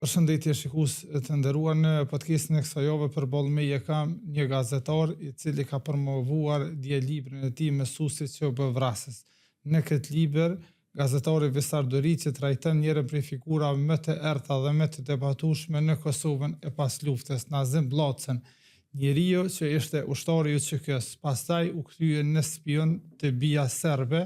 Përshëndetje shikues të nderuar, në podcastin e kësaj jave përballë meje kam një gazetar i cili ka promovuar dje librin e tij Mësuesi që u bë vrasës. Në këtë libër, gazetari Visar Doriçi trajton njërin prej figurave më të errta dhe më të debatueshme në Kosovën e pas luftës, Nazim Bllocën, njeriu që ishte ushtar i UÇK-s, pastaj u kthye në spion të bija serbe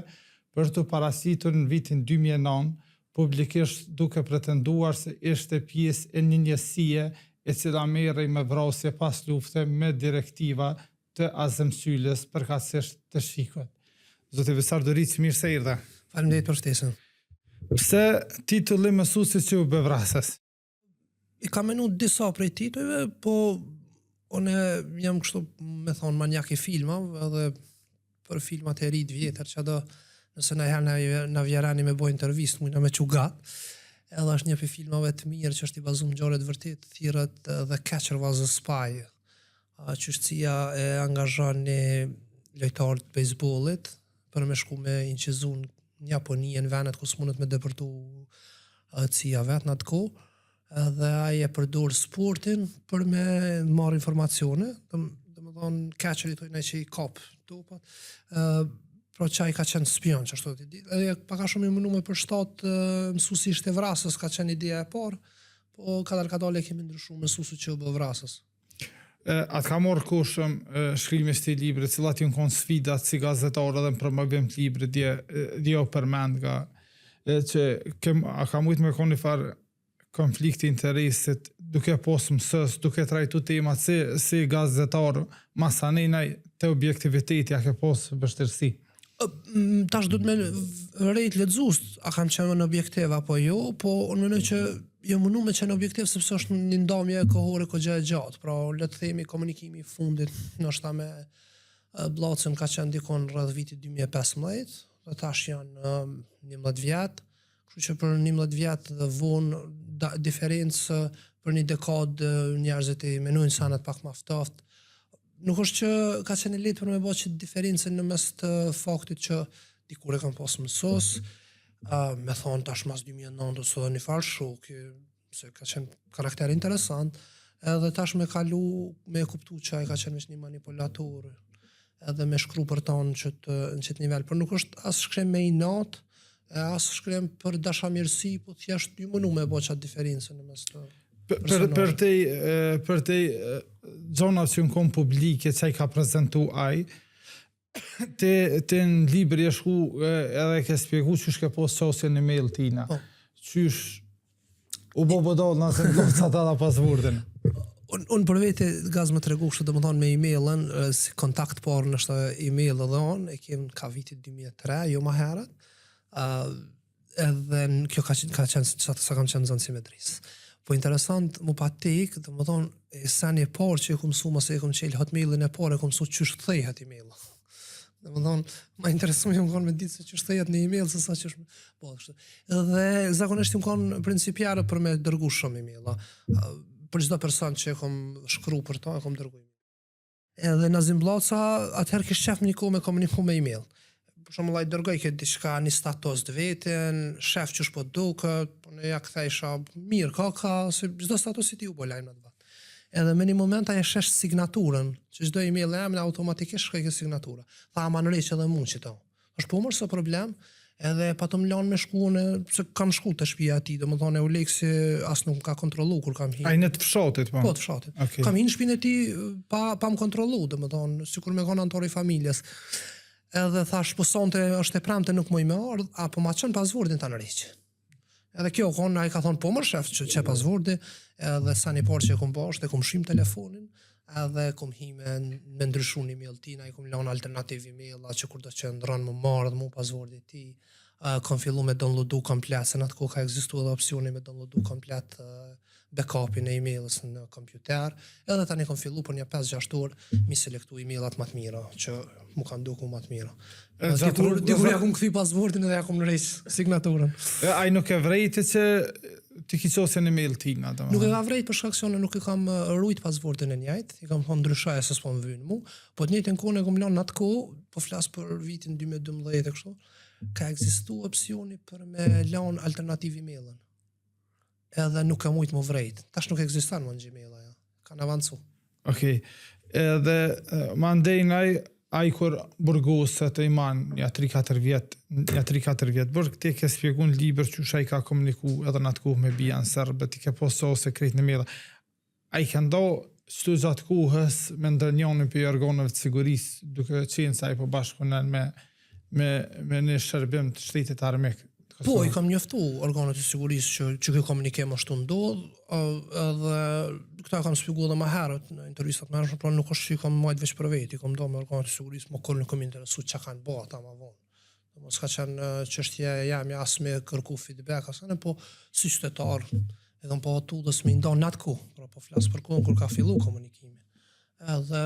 për të paraqititur në vitin 2009 publikisht duke pretenduar se ishte pjesë e një njësie e cila merrej me vrasje pas lufte me direktiva të azemsyllës përkatësisht të shikut. Zoti Visar Doriçi, mirë se erdha. Faleminderit për ftesën. Pse titulli Mësuesi që u bë vrasës? I kam menu disa prej titujve, po unë jam kështu, me thonë, manjak i filmave, edhe për filmat e ri të vjetër që do nëse na vjerani me boj intervistë, mujna me qugat, edhe është një për filmave të mirë që është i bazuar në ngjarje të vërtetë, thirrët The Catcher Was a Spy. Qështësia e angazhon një lojtar të bejsbollit për me shku me inqizu në Japoni, në venet ku s'mundet me depërtu cia vetë në atë kohë, edhe ai e përdor sportin për me marrë informacione, dhe më thonë catcheri tojnë që i kap topat, pro që ai ka qenë spion, që ashtu të di. Edhe paka shumë i mënume për shtatë mësuesi ishte vrasës, ka qenë ideja e parë, po kadal e kemi ndryshuar mësuesi që u bë vrasës. Atë ka marrë kushëm shkrimis të librit, cilat janë kon sfidat si gazetar edhe në promovim të librit, dje o përmend nga që a ka mujtë me kon një farë konflikti interesit, duke posë mësës, duke trajtu temat si gazetar, masanenaj të objektiviteti a ke posë vështirësi. Tash du të me rejt lexues, a kam qenë në objektiv apo jo, po unë mendoj që jo mundu me qenë objektiv sepse është një ndamje kohore gjatë e gjatë, pra le të themi komunikimi i fundit ndoshta me Bllocën ka qenë dikon rreth vitit 2015, dhe tash janë 11 vjet, kështu që për 11 vjet dhe vonë diferencë për një dekadë njerëzit i menojnë se janë pak më ftoft. Nuk është që ka qenë lehtë për me bërë që diferencën në mes të faktit që dikur e kam pas mësues, me thonë tash mas 2009 ose një farë shoki, se ka qenë karakter interesant, edhe tash me kalu, me kuptu që ai ka qenë një manipulator, edhe me shkru për tonë në qëtë nivel, për nuk është as shkrem me inat, as shkrem për dashamirësi, po thjesht ju mënu me bërë qatë diferencën në mes të për te zonat që në kom publike që i ka prezentu aj, të në libri e shku edhe ke spjegu që shke posë qasje në mail tina. Qysh u bodol nëse në lotë ata pas vurdin? Unë për vete gaz më të regu kështë dhe më thonë me e-mailën, si kontakt parë nështë e-mail edhe onë, e kemë ka vitit 2003, jo ma herët, edhe kjo ka qenë, sa kam qenë zonë simetrisë. Po interesant mu pa tek, dhe më thonë, e sen e parë që e ku mësu, mëse e ku më qelë hotmailin e parë, e ku mësu qysh thejhet e-mail. Dhe më thonë, ma interesu më konë me ditë se qysh thejhet në e-mail, se sa qysh me... Po, dhe zakonisht më konë principjarë për me dërgu shumë e-maila. Për çdo person që e kom shkru për to, e kom dërgu e-mail. Edhe Nazim Bllaca, atëherë kishë qef një kohë me komuniku me e-mail. Për shumë lajt dërgoj këtë diçka një status të vetin, shef që shpo duke, në ja këthejsha mirë ka, se çdo status i ti u bo lajmë në të vatë. Edhe me një moment a e shesh signaturën, që çdo e-mail e emne automatikisht shkoj këtë signatura. Tha ama në rejtë edhe mund që to. është po mërë së problem, edhe pa të më lanë me shku se kam shku të shtëpia ati, dhe më thonë e u lekë se asë nuk më ka kontrolu kur kam hinë. A i në të fshatit, po? Po, të fshatit. Okay. Kam hinë shpinë e ti pa më kontrolu, dhe më thonë, si kur me konë antori familjes. Edhe thash, po sonte është e premte nuk më i me ardhë, apo ma qënë pasvordin të në rejqë. Edhe kjo konë, a i ka thonë, po mërë shef që pasvordi, edhe sa një parë që e kom bashkë, dhe kom shim telefonin, edhe kom hime me ndryshu një mail tina, i kom lanë alternativ e-maila që kur do që ndronë më marrë dhe mu pasvordi ti, kom fillu me downloadu komplet, se në atë kohë ka egzistu edhe opcioni me downloadu komplet backupin e e-mailës në kompjuter, edhe tani kom fillu për një 5-6 orë mi selektu e-mailat më të mira, që mu kanë duku më të mira. Dikur ja kom këthi pasvortin edhe ja kom në rejtë signaturën. A i nuk e vrejti që ti ki qosje në mail tina? Nuk e ka vrejt për shkak se nuk e kam rujt pasvortin e njajt, i kam thonë ndryshaj se s'po më vynë mu, po të njëjtën kohë e kom lanë në atë kohë, po flasë për vitin 2012 e kështu, ka egzistu opcioni për me lanë alternativ e-mailën. edhe nuk ka mujt më vrejt. Tash nuk ekziston më në Gmail ajo. Kanë avancu. Okej. Edhe mandej ai kur burgoset e iman ja 3-4 vjet burg ti ke shpjeguar në libër çu ai ka komuniku edhe në atë kohë me bian serbë ti ke posto sekret në mail. Ai ka ndo çdo gjatë kohës me ndonjërin për organeve të sigurisë duke qenë se ai po bashkëpunon me një shërbim të shtetit armik. Po, i kam njoftu organet e sigurisë që ky komunikim ashtu ndodh, edhe këta kam shpjeguar edhe më herët në intervistat më hershme, por nuk është që i kam marrë veç për vetë, i kam dhënë me organet e sigurisë, më kur nuk kam interesu çka kanë bërë ata më vonë. Mos ka qenë çështja jam as me kërku feedback asane, po si qytetar, edhe po tullës me ndonë në atë kohë, pra po flas për kohën kur ka fillu komunikimi. Edhe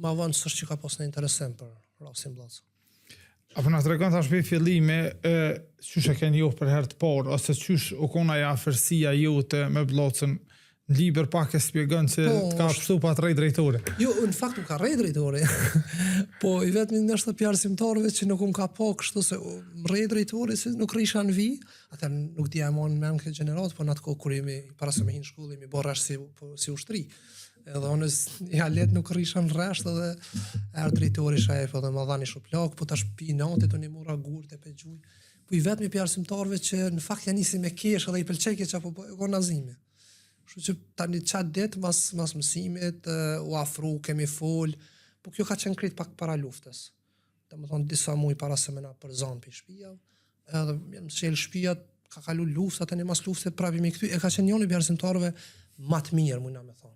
më vonë s'është që ka pas në interesim për rastin Bllocën. Apo na tregon tash me fillime çysh e keni ju për herë të parë ose çysh u kona ja afërsia jote me Bllocën në libër pak e shpjegon se të ka pështu pa të drejtore. Jo, në fakt nuk ka drejtore. Po i vetëm ndoshta pjarësimtarëve që nuk ka po kështu se drejtore se nuk risha në vi, atë nuk dia më në këtë gjenerat, po në atë kohë kur jemi para se me hin shkollë, jemi borrash si ushtri. Edhe onës ja let nuk risha në rresht edhe drejtori shef edhe më dhani shuplak, po tash pi natit unë mora gurtë e pe gjuj. Po i vetëm pjarësimtarëve që në fakt janë nisi me kesh edhe i pëlqej që apo bëjë nazime. Kështu që tani çat det mas mësimit u afru kemi fol, po kjo ka qenë krejt pak para luftës. Domethënë disa muaj para se mëna për zonë pi shtëpia, edhe jam shel shtëpia ka kalu lufta tani mas lufte prapë me këty e ka qenë njëri pjarësimtarëve më të mirë mundna me thonë.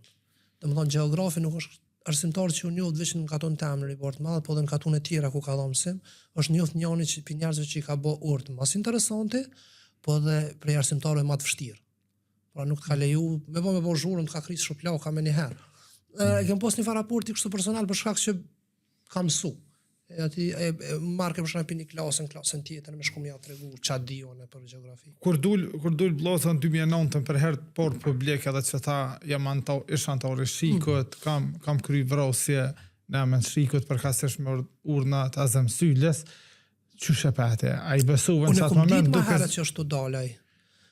Domethënë gjeografi nuk është arsimtar që u njoh vetëm në katon të Amri, por të madh, po edhe në katone tjera ku ka dhënë mësim, është njoft njëri që për njerëzve që i ka bë urtë mas interesante, po edhe për arsimtarëve më të vështirë. Pra nuk të ka leju, me bo zhurën, të ka krisë shuplaka me një herë. Kem pos një raporti kështu personal për shkak që kam mësu. Ati marrë ke përshana për një klasën tjetër, me shkum ja të regu qa dione për gjeografi. Kur dul Bllocën 2009 për herë të parë publik edhe që ta jam ish antari shikut, kam kry vrasje në amën shikut për kasesh me urna të Azem Sylles, që shepete, a i besuve në qatë moment. Unë e kom ditë më herët që është të dalaj,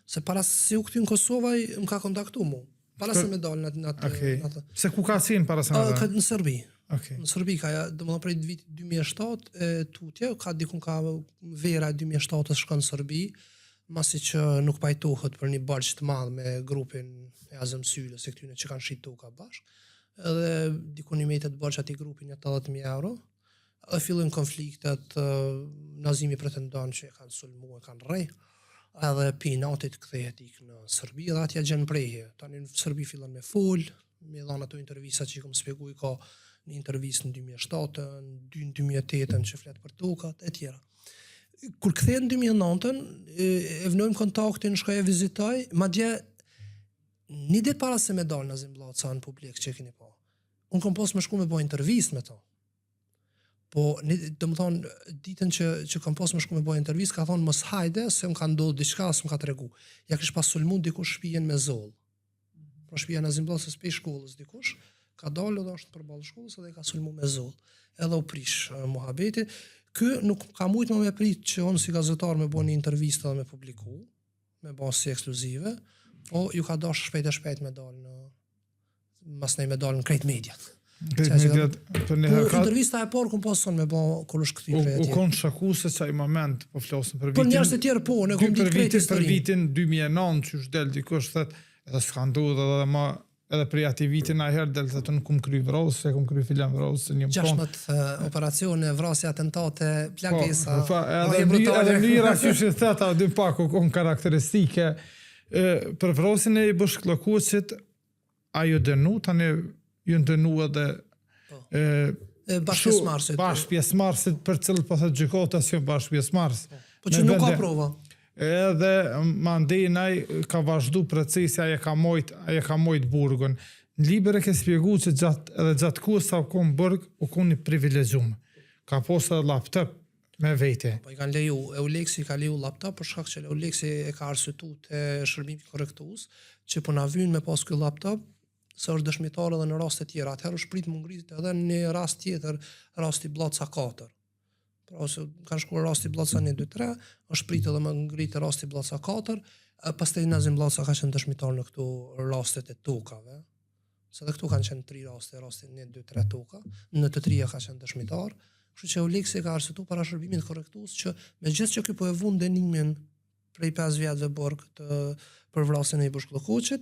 se para se u këty në Kosovë më ka kontaktu mu, para se me dalë në atë. Se ku ka qenë para se me dalë? Në Serbi. Okay. Në Serbi ka, domethënë prej vitit 2007 tutje, ka dikun ka vera 2007 shkon në Serbi, masi që nuk pajtohet për një barq të madh me grupin e Azem Sylles se këtyne që kanë shitu ka bashk. Edhe dikun i metet barq atij grupin 80.000 euro. Edhe fillojnë konfliktet, Nazimi pretendon që e kanë sulmu, e kanë rrej. Edhe pinatit kthehet ik në Serbi dhe atja gjen prehje. Tani në Serbi fillon me fol, me dhënë ato intervista që i kam shpjeguar ka një intervistë në 2007, në 2008 që flet për tokat e tjera. Kur kthehet në 2009, e vënojmë kontaktin, shkoj e vizitoj, madje një ditë para se me dalë Nazim Bllaca në publik që keni pa. Unë kam pas me shku me bëj intervistë me to. Po, domethënë ditën që kam pas me shku me bëj intervistë, ka thonë mos hajde se më ka ndodhur diçka, s'm ka tregu. Ja kish pas sulmu dikush shtëpinë me zoll. Pra shtëpia Nazim Bllacës pe shkollës dikush ka dalë dhe është përballë shkollës edhe ka sulmu me zoll. Edhe u prish muhabeti. Ky nuk ka mujt më me prit që unë si gazetar me bëni intervistë dhe me publiku, me bëni si ekskluzive, po ju ka dash shpejt me dalë në mas nej me dalë në krejt mediat. Intervista e parë kum pason me bë kur është kthyer vetë. U kon shakuse çaj moment po flasim për vitin. Për njerëz të tjerë po, ne kum ditë krejt për vitin 2009 që është del dikush thotë edhe s'ka ndodhur edhe më edhe për ati vitin a herë del të nuk kum kry vrasë, se kum kry filan vrasë një më konë. 16 operacione, vrasje, atentate, plagesa. Edhe njëra që që theta dy pak u konë karakteristike. Për vrasjen e i Bashkëllëkuqit, a ju dënu, tani ju dënu edhe bashkë pjesëmarrësit për cilët po thot gjykata si bashkë pjesëmarrës. Po që nuk ka prova. Edhe mandinaj ka vazhdu procesi, aje ka mojt burgun. Në libër e ke spjegu që gjatë kohë sa u konë burg, u konë një privilegjumë. Ka posë laptop me vete. Po i kanë leju, Euleksi ka leju laptop, për shkak që Euleksi e ka arsyetu të shërbimi korrektues, që po na vyn me pas ky laptop, se është dëshmitar edhe në raste tjera. Atëherë është prit më ngritet edhe në rast tjetër, rasti Bllaca 4. Pra ose kanë shkuar rasti Bllaca 1, 2, 3, është prit edhe më ngritë rasti Bllaca 4, Pastaj Nazim Llaca ka qenë dëshmitar në këto rastet e tokave. Se dhe këtu kanë qenë 3 raste 1, 2, 3 toka, në të 3 ka qenë dëshmitar. Kështu që Oleksi ka arsyetuar para shërbimit korrektues që megjithëse që ky po e vun dënimin prej 5 vjetëve borg për vrasjen e Ibush Kllokoçit,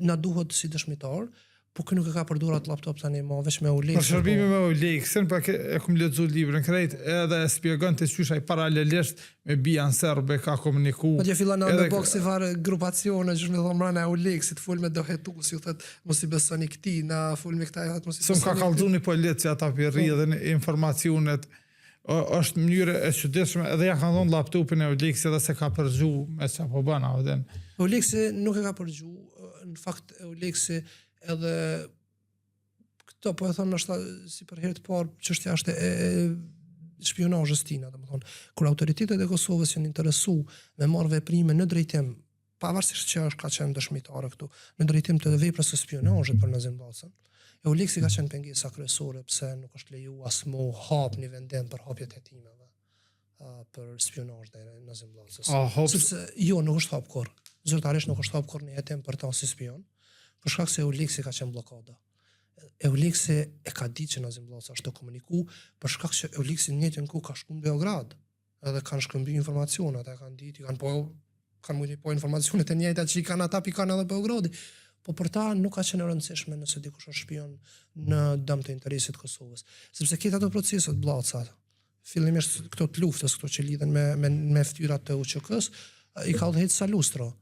na duhet si dëshmitar, po kë nuk e ka përdorur atë laptop tani më veç me Oleksi. Për shërbime me Oleksin, pa e kum lexuar librin krejt, edhe e shpjegon të qysh ai paralelisht me bian serbe ka komunikuar. Po dia fillan në boksi var grupacione që më thon brana Oleksit fol me dohetues, ju thot mos i besoni këtij, na fol me këta thot mos i besoni. S'm ka kallzuni policia ata për rrjedhën informacionet. Është mënyrë e çuditshme edhe ja kanë dhënë laptopin e Oleksit edhe se ka përgju me çapo bën atë. Oleksi nuk e ka përgju, në fakt Oleksi edhe këto po e thonë nështë si për herë të parë çështja është e shpionazhës tina, domethënë kur autoritetet e Kosovës janë interesu me marrë veprime në drejtim, pavarësisht që është ka qenë dëshmitare këtu, në drejtim të veprës së spionazhit për Nazim Llacën. E Oleksi ka qenë pengesa kryesore pse nuk është lejuar as më hap një vendim për hapjet e hetimeve për spionazh dhe Nazim Llacës. Sepse jo nuk është hap kurrë. Zyrtarisht nuk është hap kurrë një hetim për ta si spion. Për shkak se Oleksi ka qenë bllokada. Oleksi e ka ditë që Nazim Llaca është të komuniku, për shkak që Oleksi në njëjtën kohë ka shkuar në Beograd, edhe kanë shkëmbyer informacione, ata kanë ditë, kanë mujtë po informacionet e njëjta që i kanë ata kanë edhe Beogradi. Po për ta nuk ka qenë e rëndësishme nëse dikush është shpion në dëm të interesit të Kosovës, sepse këto ato proceset Llaca, fillimisht këto të luftës, këto që lidhen me fytyrat të UÇK-s, i ka udhëheq Salustro.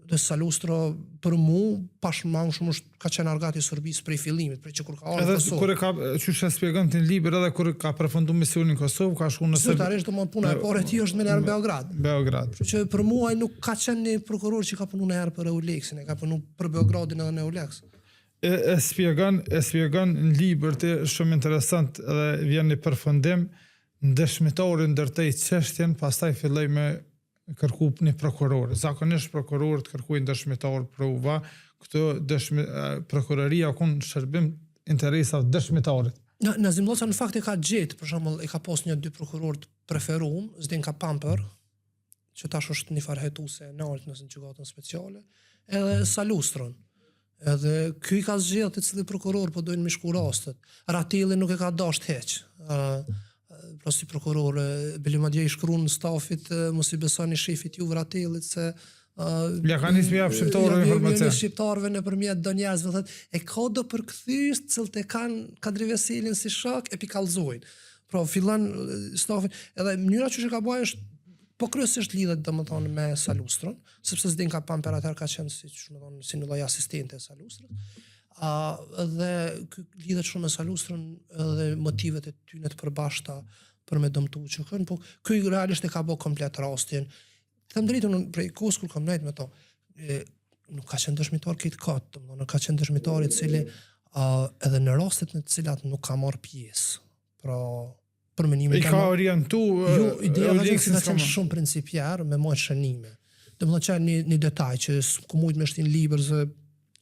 Dhe Salustro për mu pashmang shumë ka qenë argati i Serbisë prej fillimit, prej që kur ka ardhur në Kosovë. Edhe kur e ka çuçi shpjegon në libër edhe kur ka përfunduar misionin në Kosovë, ka shkuar në Zyrtarisht domon puna e parë e tij është me në Beograd. Beograd. Kështu që për mua ai nuk ka qenë një prokuror që ka punuar një herë për Oleksin, e ka punuar për Beogradin edhe në Oleks. E shpjegon në libër të shumë interesant edhe vjen në përfundim dëshmitari ndërtoi çështjen, pastaj filloi me kërku një prokuror. Zakonisht prokurorët kërkuajnë dëshmitar prova, këto prokuroria ka në shërbim interesave dëshmitarit. Nazim Llaca në fakt e ka gjetë, për shembull, e ka pas 1-2 prokurorë të preferuar, Zdenka Pamper, që tash është një farë hetuese e lartë në gjykatën speciale, edhe Salustron. Edhe ky i ka zgjedhur të cilë prokuror po dojnë me shku rastet. Ratelli nuk e ka dashur hiç. Pra si prokuror, Beli Madje i shkruan në stafit, mos i besoni shefit ju Ratellit se ja kanë nisur jap shqiptarëve informacion. Shqiptarëve nëpërmjet do njerëzve thotë e ka do përkthyes cilët e kanë Kadri Veselin si shok e pikallzojnë. Pra fillon stafi edhe mënyra që ka bëj është po kryesisht lidhet domethënë me Salustron, sepse Zdenka Pamper atëherë ka qenë si një lloj asistente e Salustrës. Dhe lidhet shumë me Salustron edhe motivet e tyre të përbashkëta për me dëmtu UÇK-n, po ky realisht e ka bë komplet rastin. Them drejtën prej kohës kur kam nejt me to, nuk ka qenë dëshmitar këtë katë, nuk ka qenë dëshmitar i cili edhe në rastet në të cilat nuk ka marrë pjesë. Pra për menimin i ka orientu ideja ka qenë shumë principiar me më shënime. Domethënë që një detaj që s'ku mujt me shtin libër se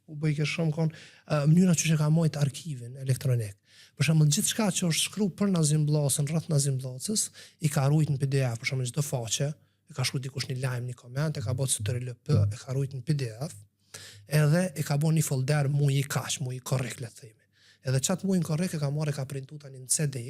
u bëj ke shumë kon mënyra që ka marrë arkivin elektronik. Për shembull gjithçka që është shkruar për Nazim Llacën, rreth Nazim Llacës, i ka ruajtur në PDF, për shembull çdo faqe, e ka shkruar dikush një lajm, një koment, e ka bërë CTRL-P, e ka ruajtur në PDF, edhe e ka bërë një folder mu i kaq, mu i korrekt le të themi. Edhe çat mu i korrekt e ka marrë, e ka printuar tani në CD,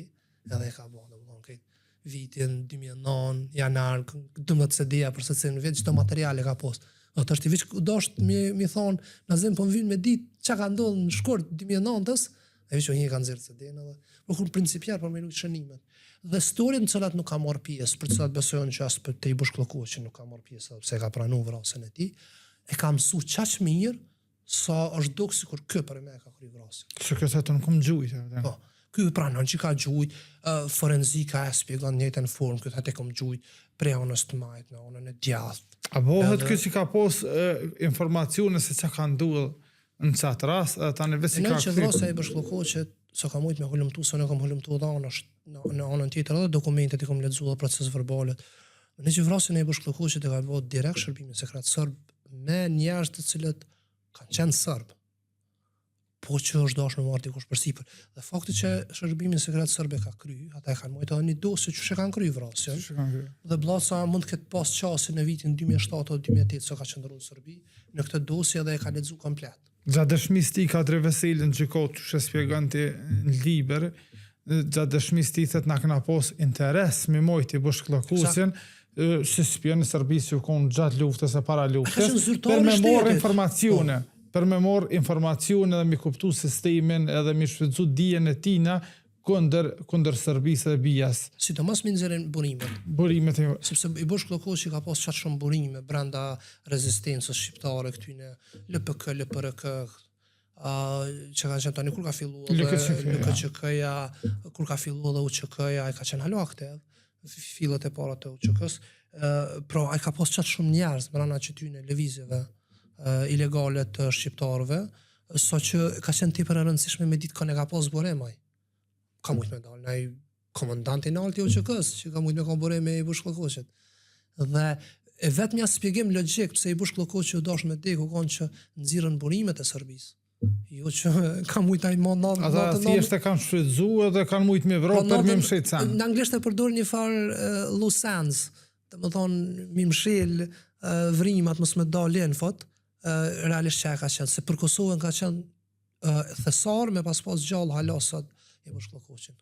edhe e ka bërë domethënë këtë vitin 2009, janar, 12 CD-a për secilin vit, çdo material e ka post. Ato është i veç dosh mi thon Nazim po vjen me ditë çka ka ndodhur në shkurt 2009-s, e veç një kanë nxjerrë CD-n edhe por kur principiar për me lut shënimet. Dhe historinë në cilat nuk ka marrë pjesë, për cilat besojnë që as për te Ibush Kllokoçi nuk ka marrë pjesë, sepse ka pranuar vrasjen e tij, e ka mësuar çaq mirë sa është duk sikur ky për më ka kryer vrasjen. Sekretari nuk kam gjujt. Po, ky pranon që ka gjujt, forenzika e shpjegon në njëjtën formë, këtë atë kam gjujt prej anës të majt në anën e djathtë. A bëhet ky që ka pos informacione se çka ka ndodhur në çat rast, tani vetë ka që vrasja e Ibush Kllokoçit so ka mujt me hulumtu, se ne kam hulumtu dhënë në anën tjetër edhe dokumentet i kam lexuar dhe proces verbalet. Në që vrasjen e Ibush Kllokoçit e ka bërë direkt shërbimi sekret serb me njerëz të cilët kanë qenë serb. po që është dashur me marrë dikush përsipër. Dhe fakti që shërbimin sekret serb e ka kry, ata e kanë mujtë një dosje që kanë kry vrasjen. Dhe Blaca mund të ketë pas qasje në vitin 2007 o 2008 që ka qëndruar në Serbi, në këtë dosje dhe e ka lexuar komplet. Gjatë dëshmisë ti ka tre veselën gjykot që shpjegon ti në liber, gjatë dëshmisë ti thët na kena pas interes me mojti Bushkllokusin, se spionë në Serbi që konë gjatë luftës e para luftës, për me morë informacione. Për me morë informacione dhe mi kuptu sistemin edhe mi shfrytzu dijen e tina kundër Serbisë dhe Bijas. Sidomos me nxjerrin burimet. Burimet e... Sepse i Bushkllokusi ka pas qatë shumë burime brenda rezistencës shqiptare këtyne LPK, LPRK, që kanë qenë tani kur ka filluar LKÇK-ja, kur ka filluar dhe UÇK-ja, ai ka qenë halakte, fillet e para të UÇK-s, pra ai ka pas qatë shumë njerëz brenda këtyne lëvizjeve ilegale të shqiptarëve, sa që ka qenë tepër e rëndësishme me ditë kanë ka pas buremaj. Ka mujtë me dalë, ai komandanti i lartë i UÇK-s që ka mujtë me ka bureme i Bushkllokusit. Dhe e vetmja shpjegim logjik pse i Bushkllokusi u dash me deku kanë që nxirrën burimet e Serbisë. Jo që ka mujtë ai mandat. Ata thjesht e kanë shfrytzuar dhe kanë mujtë me vrap për me mshit sen. Në anglisht e përdor një farë loose ends, domethënë mi mshil vrimat mos me dalë në fot. Realisht që ka qenë, se për Kosovën ka qenë thesar me pas gjallë halasat i Bushkllokusit.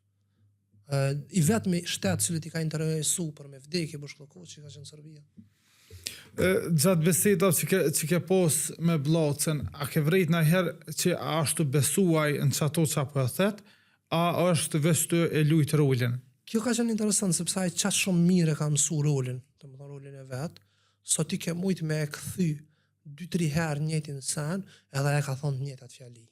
I vetmi shtet që i ka interesu për me vdekje Bushkllokusi ka qenë Serbia. Gjatë bisedave që ke pos me Blacën, a ke vrejt në herë që a ashtu besuaj në qato që apo e thet, a është vështu e lujtë rolin? Kjo ka qenë interesant, sepse ai qatë shumë mire ka mësu rolin, të më thonë rolin e vetë, so ti ke mujtë me e këthy 2-3 herë njëtin sen, edhe e ka thonë njëtat fjali.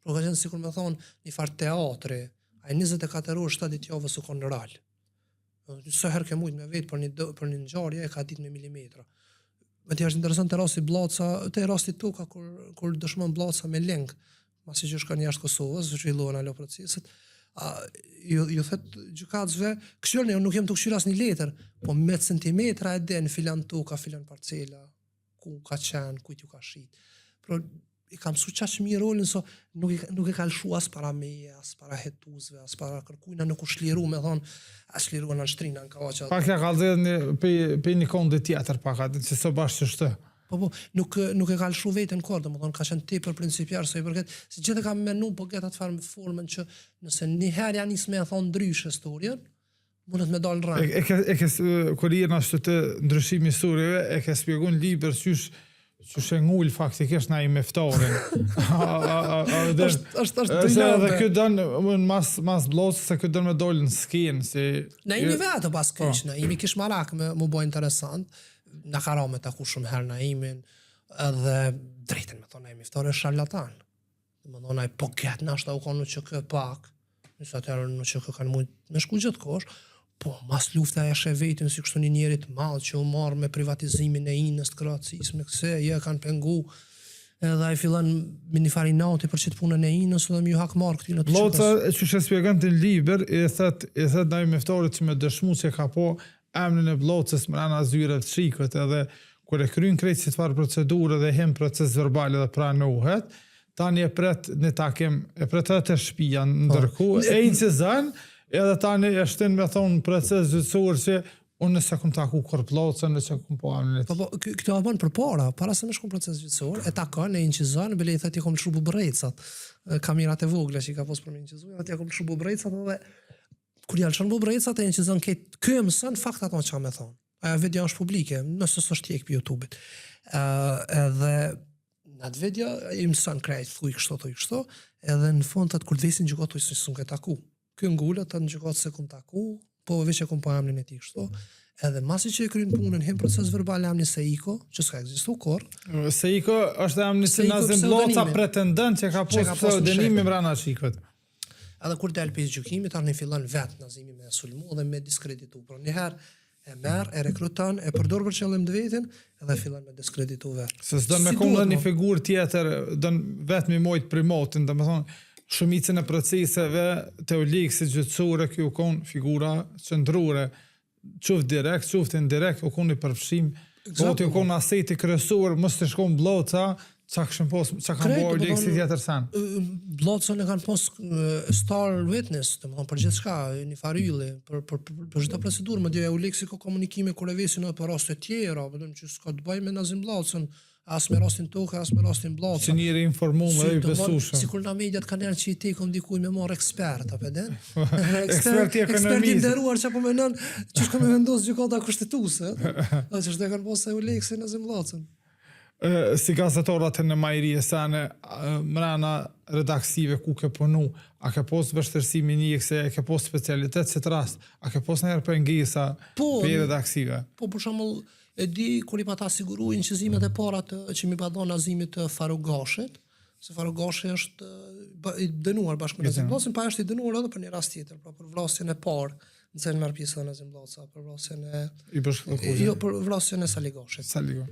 Pro ka qenë sikur me thonë një farë teatri, a 24 orë 7 ditë javës u konë rral. Së herë ke mujtë me vetë për një ngjarje e ka ditë me milimetra. Me të është interesant të rasti Blaca, të rasti Toka, kur dëshmon Blaca me leng, masi që shka një jashtë Kosovës, që filluan alo proceset, ju thet gjykatësve, këshirë ne, nuk jem të këshirë asë një letër, po me centimetra e den filan Toka, filan parcela, ku ka qenë, kujt ju ka shit. Pro i kam su qaq mirë rolin, so nuk e ka lëshu as para meje, as para hetuzve, as para kërkujna, nuk u shliru me thonë, as shliru në nështrina në kaqat. Pak ja ka dhe pe një konde tjetër pakat, që së bashkë që shtë. Po, nuk e ka lëshu vetën kërë, më thonë, ka qenë tepër principjar, so i përket, si gjithë kam menu, po këtë atë farë me formën që nëse njëherë janë isme e thonë ndryshë historien, mundet me dalë rrënë. Kur i në ashtu të ndryshimi historive, e ke spjegun liber që ngull faktikisht na i meftarin. është dhe këtë dënë, mas Blacës, se këtë dënë me dalë në skenë. Na imi vetë pas kësh, na imi kish marak me mu bo interesant, na ka ra me taku shumë herë na imin, edhe drejten me thonë na imi meftarin sharlatan. Me thonë na i po ketë në ashta u konë në që kë pak, nësë atërë në që kë kanë mujtë me shku gjithë kosh, po, mas lufta e shevetin si kështu një njerit malë që u marë me privatizimin e inës të Kroacisë, me këse, kanë pengu, edhe ai fillan me një fari nauti për qitë punën e inës, dhe më ju hak marë këty në të qëtës. Blaca, që shë spjegan të liber, i thët na i meftarit që me dëshmu që ka po emnin e Blacës më rana zyre të shikët, edhe kur e kryin krejtë si të farë procedurë dhe hem proces verbal edhe pranohet, tani e pret në takim, e pret të shpia në ndërku, e incizan, edhe tani e shtin me thonë proces gjyqësor që unë nëse kom taku kur Blacën, nëse kom po amnin e ti. Po, këto a bën për para se me shku proces gjyqësor, e takon, e incizan, bile i thët i kom lëshu bubrejcat, kamirat e vogla që i ka pos për me incizuj, dhe i kom lëshu bubrejcat, dhe kur janë shën bubrejcat, e incizan këtë këmësën, fakt ato që ka me thonë. Aja video është publike, nëse së është tjek për YouTube-it. Edhe në atë video, i mësën krejt, thuj kështo, edhe në fund të kur të vesin gjykot, thuj së në taku. Kjo ngullë, të në gjykot se kum taku, po veç e kum po amnin e ti kështo, edhe masi që e kryin punën, hem proces verbal e amni Seiko, që s'ka egzistu kor. Seiko është amni se Nazim Blaca pretendent që ka pos pseudonimi mrana shikët. Edhe kur del pjesë gjykimit, arni fillan vetë Nazimi me sulmu dhe me diskreditu. Por njëherë e merë, e rekruton, e përdor për qëllim të vetin, edhe fillan me diskreditu vetë. Se s'don me konë dhe një figur tjetër, dën vetë mi mojtë primatin, dhe me thonë, shumicën e proceseve teolikë si gjyqësore, kjo konë figura qëndrure, qëftë direkt, qëftë indirekt, u konë i përfshim, voti u konë aseti kryesor, mos të shkon Blaca, Qa këshën pos, qa kanë Krejt, bo do Oleksi thonë, tjetër sen? Blocën e kanë pos star witness, të më thonë për gjithë shka, një farylli, për gjitha procedurë, më dje Oleksi ka komunikime kur e vesin edhe për raste tjera, përdojmë që s'ka të bëj me Nazim Blocën, as me rastin Toka, as me rastin Blocën. Që njëri informuar dhe i besueshëm. Sikur na mediat kanë nërë që i tekom dikuj me marrë ekspert, apo den? Eksperti ekonomist. Eksperti nderuar që po menon që shka me vendos gjykata kushtetuese, dhe që shte kanë posë e Oleksi Nazim Blocën. Si gazetorat në majri e sene, mrena redaksive ku ke punu, a ke pos vështërsimi një se a ke pos specialitet që të rast, a ke pos njerë për ngisa për redaksive? Po, për shembull, e di kur i pa ta siguru inqizimet e para që mi pa dhënë Nazimit të Faruk Gashit, se Faruk Gashi është i dënuar bashkë me Nazim Blocën, pa është i dënuar edhe për një rast tjetër, pra për vrasjen e parë, nëse në marrë pjesë dhe Nazim Bloca, për vrasjen e... I bashkëllëkuze? Jo, për vrasjen e Sali Gashit. Sali.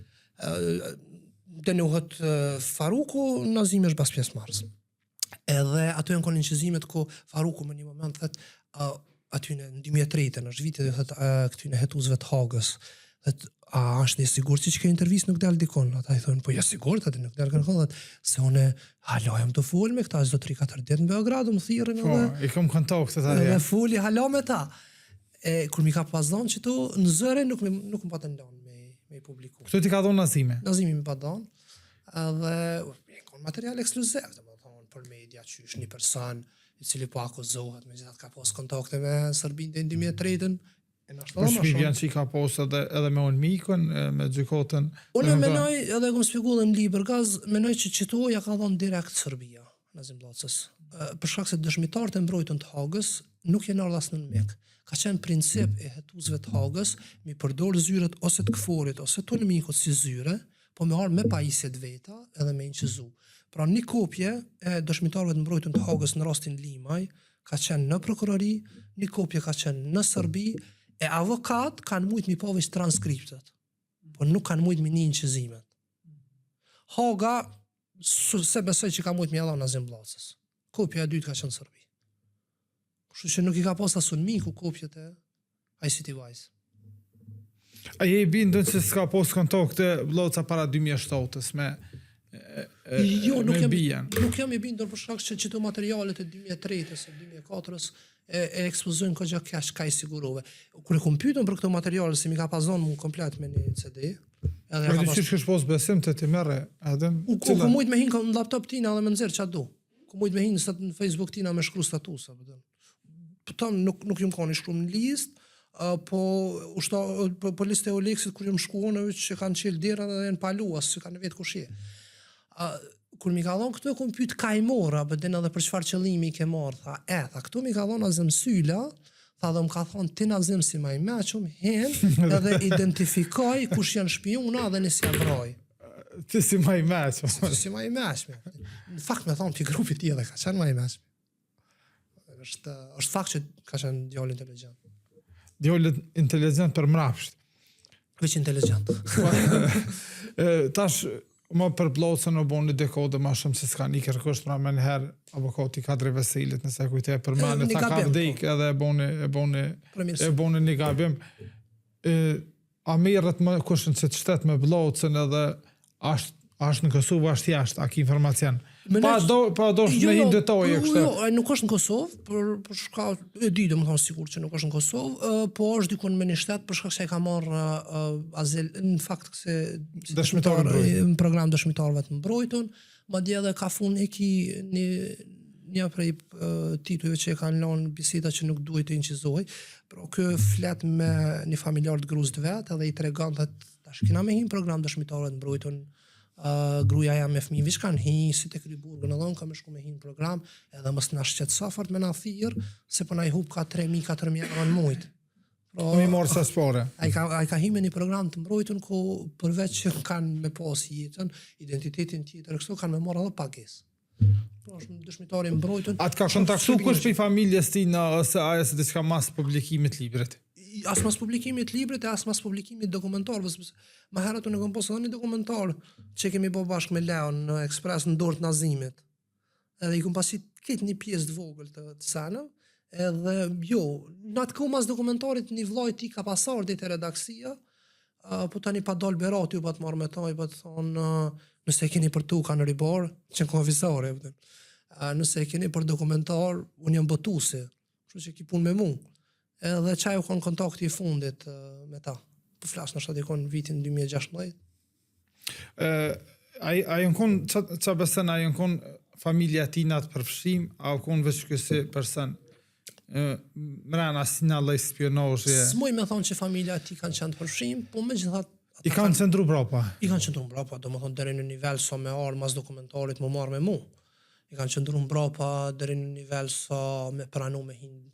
Dënuhet Faruku, Nazimi është bas pjesë marës. Edhe ato janë konë inqizimet ku Faruku më një moment thët aty në 2003 në është vitit dhe thët këty në hetuzve të Hagës. Thët, a është një sigur që ke intervjist nuk del dikon? Ata i thonë, po ja sigur, aty nuk del kanë se une hala jam të full me këta, zdo 3-4 ditë në Beogradu, më thirën edhe... Po, i kom kontakt të ta edhe fulli hala me ta. Kur mi ka pas dhënë që tu, në zëre nuk më patën lënë me publiku. Këtu ti ka dhënë Nazime? Nazimi mi pa dhënë, edhe kon material ekskluziv, dhe më thonë, për media që është një person i cili po akuzohet, me gjithat ka pas kontakte me Serbin dhe ndimje tretën, Për shmi vjen që i ka posë edhe me unë mikën, me gjykotën. Unë menoj, edhe kom spjegu dhe në liber gaz, menoj që qëtoja ka dhonë direkt Serbia, Nazim Blocës. Për shkak se dëshmitarët e mbrojtën të Hagës nuk jenë ardhas në Mekë. Ka qenë princip e hetuzve të Hagës, mi përdor zyret ose të këforit, ose të në mikët si zyre, po me arë me pajisjet veta edhe me inqizu. Pra një kopje e dëshmitarëve të mbrojtën të Hagës në rastin Limaj, ka qenë në prokurori, një kopje ka qenë në Serbi, e avokat kanë mujtë mi paveç transkriptet, po nuk kanë mujtë mi një inqizimet. Haga, se besoj që ka mujtë mi adha Nazim Blocës. Kopja e dytë ka qenë Serbi. Kështu që nuk i ka pas asun miku kopjet e ICT Wise. A je i bindën që s'ka pas kontakte Bloca para 2007-ës me bijen? Nuk jam i bindër për shkak që qëto materialet e 2003-ës e 2004-ës e ekspozojnë këgja kjash ka i sigurove. Kër e kom pyetën për këto materiale, se mi ka pazonë mu komplet me një CD. Për të qështë kështë pos besim të ti mere? Ku mujtë me hinë në laptop tina dhe me nëzirë që do. Ku mujtë me hinë në Facebook tina me shkru statusa. Për tam nuk jum ka një shkru në list, po liste e Oleksit kër jum shkuonëve që kanë qilë dira dhe në paluas, që kanë vetë kushje. Kur mi ka dhonë këtu e kom pyet ka i mora, bëden edhe për çfarë qëllimi i ke marrë, tha këtu mi ka dhonë Nazim Syla, tha dhe më ka thonë ti Nazim si ma i meqëm, hen edhe identifikoj kush janë shpiuna dhe nësja vroj. Ti si ma i meqëm. Ti si ma i meqëm. Në fakt me thonë për grupit ti edhe ka qenë ma i meqëm. është fakt që ka qenë djallë inteligent. Djallë inteligent për mrapsht. Veç inteligent. Tash, më për Blocën o bo një dekode ma shumë se s'ka një kërkësht pra me njëherë avokati Kadri Vesilit nëse kujte për mene ta ka vdek edhe e bone një gabim. A mirët më kushën që të shtet me Blocën edhe ashtë në Kosovë, ashtë jashtë, a ki informacion? Pa do shtë me hinë detaje kështë? Jo, nuk është në Kosovë, për shka, e di dhe më thonë sigur që nuk është në Kosovë, po është dikun me një shtetë, për shka që e ka marrë azil, në fakt këse në program dëshmitarëve të mbrojtën, ma dje dhe ka fun e ki një prej titujve që e kanë lanë biseda që nuk duhet të inqizoj, pro kë flet me një familjar të gruz të vetë, edhe i tregon të tash kina me hinë program dëshmitarëve të mbrojtën, gruja jam me fëmijë vish kanë hi si te Kryburgën edhe unë kam shku me hi në program edhe mos na shqet safart me na thirr se po na i hub ka 3.000-4.000 euro në mujt. Mi morë sa spore. Ai ka hi me një program të mbrojtën ku përveç që kanë me pas jetën, identitetin tjetër kështu kanë me marrë edhe pagesë. Është dëshmitari mbrojtën. Atë ka kontaktu kush për familjes tina ose ajo se diçka mas publikimit librit? As mas publikimit librit e as mas publikimit dokumentarëve. Ma herët unë kom posë edhe një dokumentar që kemi bo bashkë me Leon në Ekspres në dorë të Nazimit. Edhe i kom pasit këtë një pjesë të vogël të senëve. Edhe jo, në atë kohë mas dokumentarit një vllaj ti ka pasar dhe të redaksia, po tani pa dal Berati u pa të marrë me taj, pa të thonë Nëse e keni për tu kanë ribor, që në konfisore, nëse e keni për dokumentar, unë jam botuesi, kështu që ki punë me mu. Edhe qaj u konë kontakti i fundit me ta. Po flasë në shtatikon vitin 2016. A jënë konë, që besën, a jënë konë familja tina të përfshim, a u konë veç kësi person? Mrena si në lej spionazhe? S'moj me thonë që familja ti kanë qenë të përfshim, po me gjithat I kanë qëndru brapa? I kanë qëndru brapa, do më thonë deri në nivel sa me arë mas dokumentarit më marrë me mu. I kanë qëndru brapa deri në nivel sa me pranu me hinë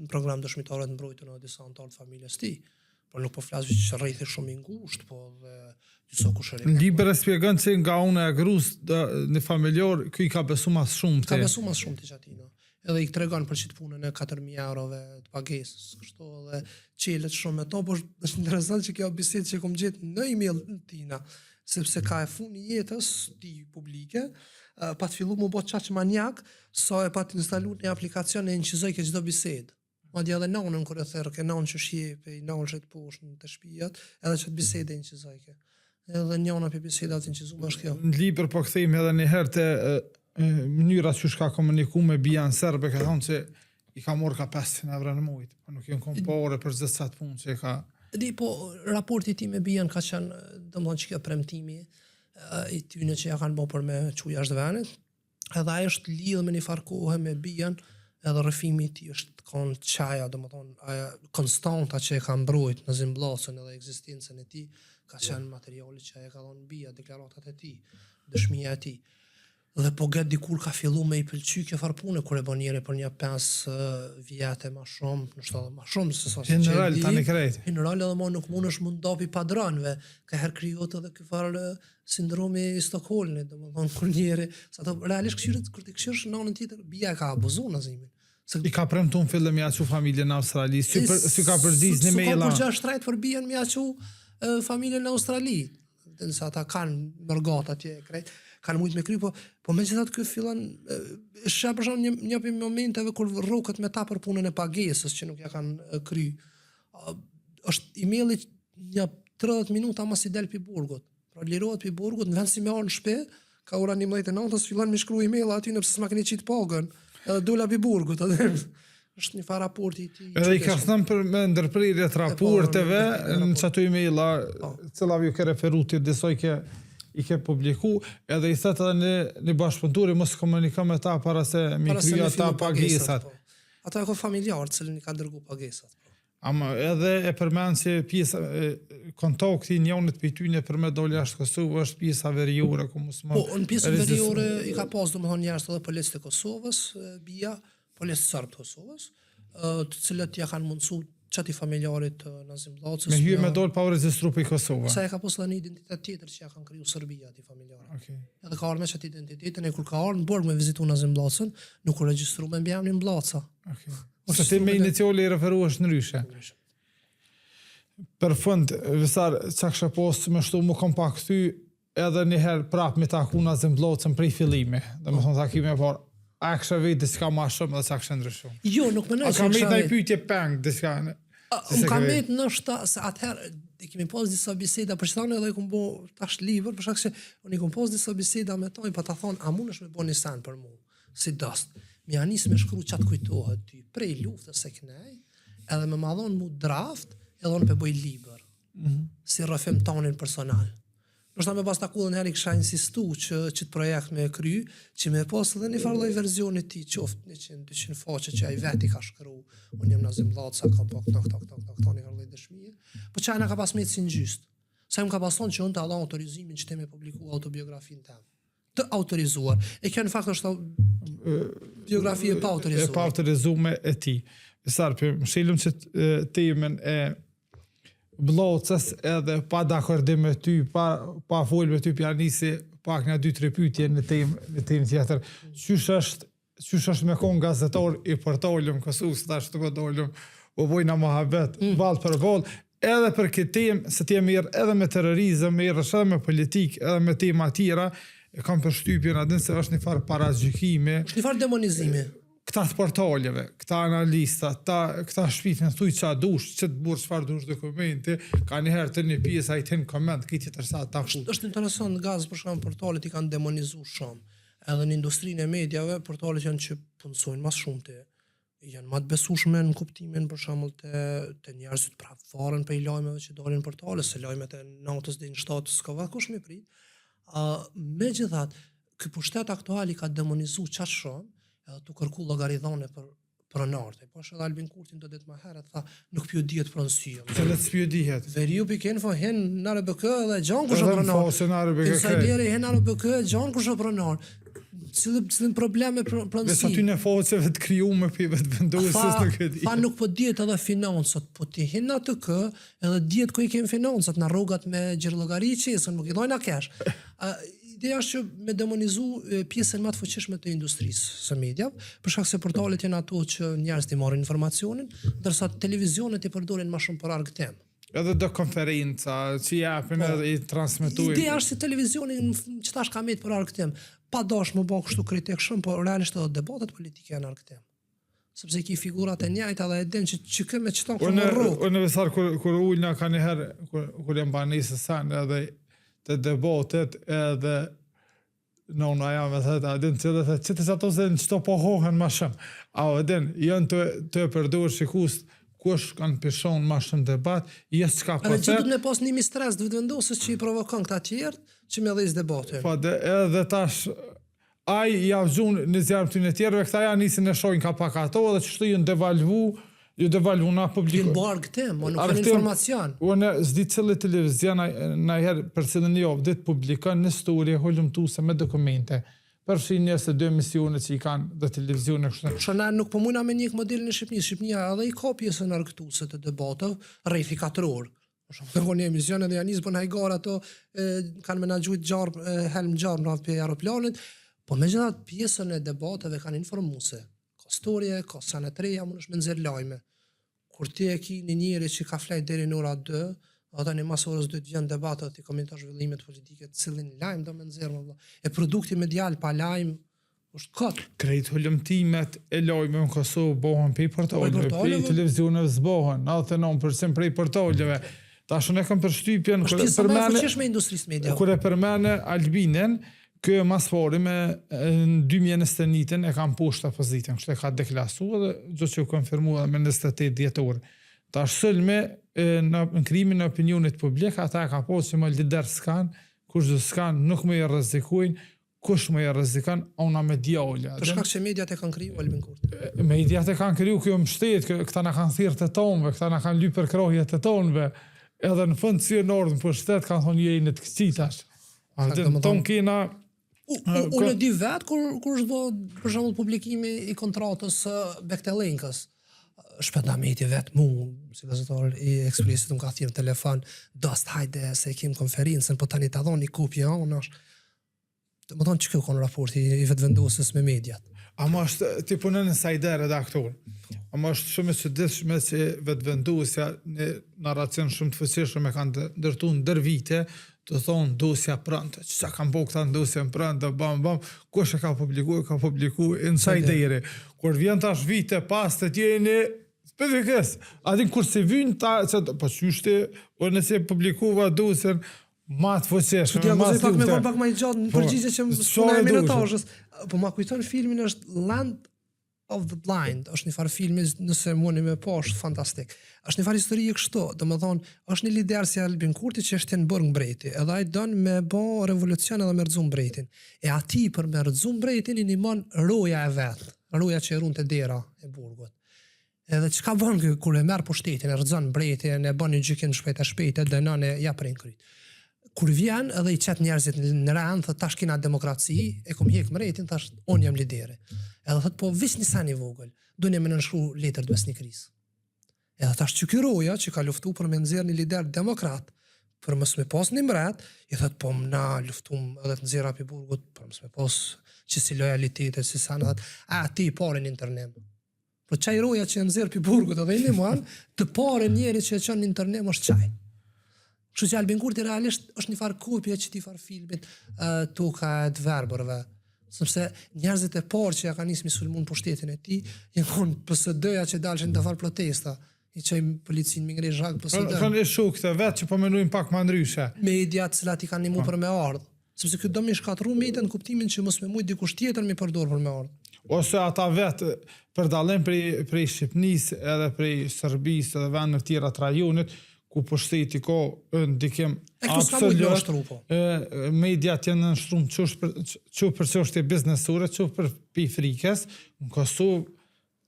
në program dëshmitaret në mbrojtën e disa antarë të familjes ti. Por nuk po flasë që rrejthi shumë i ngushtë, po dhe disa kushëri. Në libër e spjegën që nga unë e grus në familjar, këj ka besu mas shumë të. Ka besu mas shumë të qatina. Edhe i tregon për qitë punën e 4.000 eurove të pagesës, kështu edhe qelet shumë me to, por është interesant që kjo bisedë që kom gjetë në email në tina, sepse ka e funi jetës ti publike, pa të fillu mu bo qaq manjak, sa e pa të instalu një aplikacion e inqizoj ke gjdo bisedë. Ma dje edhe nonën kër e thërë, ke nonë që shjepe, i nonë që të poshë në të shpijat, edhe që të bisede e inqizoj ke. Edhe njona për bisedat inqizume është kjo. Në libër po këthejmë edhe një herë të mënyra që shka komuniku me bija në serbe, ka thonë që i ka morë ka 500 euro në mujtë, po nuk jenë kompore për gjithë qatë punë që i ka... Di, po, raporti ti me bijan ka qenë, dhe më thonë që kjo premtimi i tyne që ja kanë bo për me quja është venit, edhe ajo është lidhë me një farkohe me bijan, edhe rëfimi ti është konë qaja, dhe më thonë, konstanta që e ka mbrojt në zimblasën edhe eksistencën e ti, ka qenë materiali që e ka dhonë bija, deklaratat e ti, dëshmija e ti. Dhe po gëtë dikur ka fillu me i pëlqy kjo farpune, kur e bon njeri për një 5 vjetë ma shumë, nështë edhe ma shumë, se sa General, tani krejt. General edhe ma nuk mund është mund dopi padranve, ka her kryot edhe kjo farë sindromi i Stockholmit, dhe më thonë kur njeri, sa të realisht këshirët, kur të këshirësh në anën tjetër, bija ka abuzu në zimin. I ka premtu në fillim ja që familje në Australi, si ka përdiz një maila. Su ka përgja shtrajt për bijen mja që familje në Australi, dhe nësa ta kanë mërgat atje krejt, kanë mujtë me kry, po me gjithat kjo fillan, shë për shumë një për momenteve kur rrokët me ta për punën e pagesës që nuk ja kanë kry. Është emaili një 30 minuta mas i del për burgut. Pra lirohet për burgut, në vend si me orë në shpe, ka ora 11:09, fillan me shkru email aty në pëse s'ma keni qitë pagën, edhe dola për burgut. Është një fa raporti ti. Edhe i ka thënë për me ndërprirjet raporteve, në qëtu emaila, cilav ju ke referu të disoj i ke publiku, edhe i thëtë edhe një bashkëpunturi mos komunika me ta para se mi kryja ta pagesat. Ata e ko familjarë, cilën i ka ndërgu pagesat. Ama edhe e përmenë që pjesa, kontakti njonit për ty një përme dole ashtë Kosovë është pjesa veriore. Po, në pjesën veriore i ka pas do më thonë jashtë edhe policët e Kosovës, bija, policët sërbë të Kosovës, të cilët ja kanë mundësu qëti familjarit në Zimbabwe. Me hyje me dole pa u registru për i Kosovë. Sa e ka posë dhe një identitet tjetër që ja kanë kriju Serbia ati familjarit. Okay. Edhe ka arë me qëti identitetin e kur ka arë në borg me vizitu në Zimbabwe, nuk u registru me mbjam një mblaca. Okay. Se ti me iniciali i referu është në ryshe. Për fund, Visar, që kështë posë me shtu më kom pa këty edhe njëherë prap me taku në Zimbabwe prej fillimi. Dhe me thonë takime par, a kështë vejtë diska ma shumë dhe që kështë ndryshu? Jo, nuk më nëjë që kështë vejtë. A ka mejtë në i pyjtje peng, diska në... Unë ka mejtë nështë se atëherë, i kemi pas disa biseda, për që thanë edhe i kom bo tash liber, për shak që unë i kom pas disa biseda me taj, pa ta thonë, a mund është me bo një sen për mu, si dast. Mi anis me shkru qatë kujtohet ty, prej luftës e kënej, edhe me madhon mu draft, edhe unë pe boj liber, si rëfim tonin personal. Nështë ta me pas takullën heri kësha insistu që të projekt me kry, që me pas edhe një farloj verzionit ti, qoftë 100-200 faqe që a i veti ka shkru, unë jem në Zimbabwe, ka po këto një farloj dëshmije, po që ajna ka pas me të si në gjyst. Sa im ka pas thonë që unë të Allah autorizimin që te me publiku autobiografin tem. Të autorizuar. E kjo në fakt është biografi e pa autorizuar. E pa autorizume e ti. Visar, për më shilëm që temen e blocës edhe pa dakordim me ty, pa folë me ty pjanisi, pak nga 2-3 pyetje në temë tjetër. Qysh është me konë gazetar i portalëm Kosovës, ta është të përdolëm, o bojna mohabet, balë për balë, edhe për këtë temë, se ti e mirë edhe me terrorizëm, mirë është edhe me politikë, edhe me tema tjera, e kam përshtypjen adin se është një farë parazgjykime. është një farë demonizimi. këta të portaleve, këta analista, këta shpifin, thuj qa dush, që të burë çfarë dush dokumenti, ka njëherë të një pjesë a i të në koment, këtë tërsa ta fut. Është interesant, Gaz, për shkak portalet i kanë demonizu shumë. Edhe në industrinë e medjave, portalet janë që punësojnë mas shumë të, janë më të besueshme në kuptimin për shembull të njerëzit pra faren për lajmeve që dalin në portale, se lajmet e natës deri në 7 s'ka kush më prit. Megjithatë, ky pushtet aktual i ka demonizuar çaq shumë, edhe tu kërku llogaridhane për pronartë. Po është edhe Albin Kurti do det më herët tha, nuk pju dihet pronësia. Çfarë s'pju dihet? Veriu pikën fo hen në RBK dhe gjan kush Edhe është në pronar. fosën RBK. Insideri hen në RBK gjan kush është pronar. Cilën probleme pronësi. Vetë aty në fosëve të krijuar për vetë vendosës nuk e di. Fa nuk po dihet edhe financat, po ti hin atë kë, edhe dihet ku i kemi financat në rrogat me gjirllogariçi, se nuk i dhojnë kesh. Ideja është që me demonizu pjesën më të fuqishme të industrisë së mediave, për shkak se portalet janë ato që njerëzit i marrin informacionin, ndërsa televizionet i përdorin më shumë për arg temë. Edhe do konferenca që japin edhe i transmetojnë. Ideja është se televizioni që tash ka met për arg temë, pa dash më bë kështu kritik shumë, por realisht edhe debatet politike janë arg temë. Sepse ki figurat e njëjta dhe e din që këme çton këtu në rrugë. Unë besar kur ulna kanë herë kur jam banesë san edhe të debatet edhe nona jam e theta, adin që dhe theta, që të sato se në qëto pohohen ma shumë. A adin, janë të përdojrë shikus kush kanë pishon ma shumë debat, jesë qka po të... Edhe me pas një stres dhe vendosës që i provokon këta tjertë, që me dhejës debatin. Po, edhe tash, aj javëzun në zjarëm të në tjerëve, këta janë nisin e shojnë ka pak ato, dhe që shtu ju në devalvu na publiku. Kënë barë këtem, o nuk kanë informacion. Unë zdi cëllë televizion, na herë për cilën një javë, ditë publikon në story e hollumtuse me dokumente, përfshin njës e 2 misione që i kanë dhe televizione kështë. Shëna nuk po mujna me njëk modelin e Shqipnia edhe i ka pjesën argëtuse të debatëv, rejthi 4 orë. Në një emision edhe janis bën hajgar ato, kanë menaxhuit helm gjarë në për aeroplanit, po me gjithat pjesën e debateve kanë informuse. Ka storje, ka sanetreja, më nëshme nëzirë lajme. Kur ti e ki një njëri që ka flejt deri në ora 2, ata një mas orës 2 të vjen debatet i komentar zhvillimet politike, cilin lajmë do me nëzirë më vla. E produkti medial pa lajmë është këtë. Krejt hullumtimet e lajme në Kosovë bohen prej portaleve, prej televizioneve zbohen, 99% prej portaleve. Ta shën e kam përshtypjen është pjesë më e fuqishme industrisë media. Kur e përmene Albinin, kjo mas fori me në 2021 e kam poshtë opozitën, kështë e ka deklasu edhe gjithë që u konfirmu edhe me 28 djetorë. Ta shëllme në krimin e opinionit publik, ata e ka posë që më lider s'kan, kush dhe s'kan nuk më i rrezikojnë, kush më i rrezikan, ona me djallja. Për shkak që mediat e kanë kriju, Albin Kurti. Mediat e kanë kriju, kjo më shtetë, këta në kanë thirë të tonëve, këta në kanë lypër krohje të tonëve, edhe në fund si e nordën për shtetë kanë thonë jejnë të këcitash. Tonë kina... Unë e di vetë kur është bo për shembull publikimi i kontratës Bektelenkës. Shpëta media vetë mu, si gazetar i Ekspresit më ka thirrë në telefon, dost hajde se kem konferencën, po tani ta dhoni kopje anash. Më thonë që kjo konë raporti i vetë vendosës me mediat. Ama është, ti punën në sajder redaktor. Ama është shumë e çuditshme që vetë vendosja në narracion shumë të fuqishëm e kanë ndërtu në ndër vite, të thonë dosja prëndë, që kanë po këta në dosja në prëndë, bam, kush e ka publiku insideri. Kur vjen tash vite pas të tjeni, specifikës, adin kur se vynë ta, po që shte, o nëse publikuva dosjen, ma të fuqeshme. Që t'ja pak me vonë pak ma i gjatë në përgjigje që më spuna e minutazhës. Po ma kujton filmin është Land of the Blind, është një farë filmi, nëse mundi me po, është fantastik. Është një farë histori kështu, domethënë, është një lider si Albin Kurti që është në burg mbreti, edhe ai don me bë revolucion edhe me rrëzu mbretin. E ati për me rrëzu mbretin i nimon roja e vet, roja që e ruan te dera e burgut. Edhe çka bën kë kur e merr pushtetin, e rrëzon mbretin, e bën një gjykim shpejt, dënon e ja prin kryt. Kur vjen edhe i qet njerëzit në rand, thot tash kena demokraci, e kum hjek mbretin, tash un jam lideri. Edhe thot po vish një san i vogël, duhet më nënshkru letër të besnikrisë. Edhe tash që ky roja që ka luftu për me nxjerr një lider demokrat, për mos me pas një mbret, i thot po na luftum edhe të nxjerr api burgut, për mos me pas që si lojalitete, si sana, ti parën internet. Po çaj roja që nxjerr pi burgut edhe i nimon, të parën njëri që e çon në internet është çaj. Kështu që Albin Kurti realisht është një farë kopje që ti farë filmit Toka e të verbërve. Sepse njerëzit e parë që ja kanë nisë sulmun pushtetin e tij, janë konë PSD-ja që dalshin të fal protesta. I çojmë policinë me ngre zhag PSD. Kanë shokë vetë që po mendojnë pak më ndryshe. Media të cilat i kanë ndihmuar për me ardh. Sepse ky do më shkatërru median në kuptimin që mos me mujt dikush tjetër me përdor për me ardh. Ose ata vetë për dallim prej Shqipënisë edhe prej Serbisë edhe vendeve tjera të rajonit ku pushteti ka ndikim absolut. Mediat janë nënshtruar çu për çështje biznesore, çu për frikës. Në Kosovë